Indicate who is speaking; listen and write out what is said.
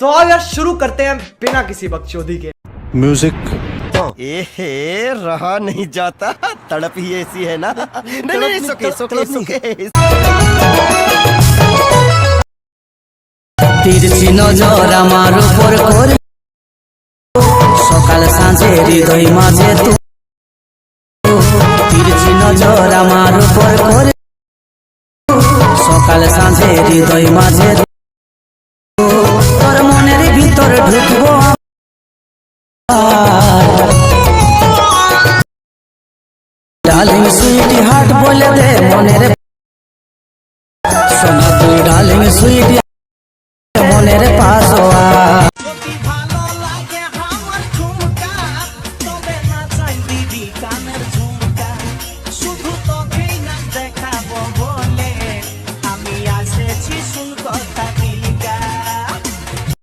Speaker 1: तो आओ यार शुरू करते हैं बिना किसी बकचोदी के।
Speaker 2: म्यूजिक।
Speaker 3: एहे रहा नहीं जाता, तड़प ही ऐसी है ना। नहीं सुके
Speaker 4: তিরছি নজর আমার উপর করে সকাল সাঁঝে হৃদয় মাঝে তিরছি নজর আমার উপর করে সকাল সাঁঝে হৃদয় মাঝে তোর মনের ভিতর ঢুকবো ডার্লিং সুইটি হার্ট বলে দে মনের সোনা তুই ডার্লিং সুইটি মনের পাশো
Speaker 5: শুধু তোকেই না দেখাবো বলে আমি আসেছি শুনকো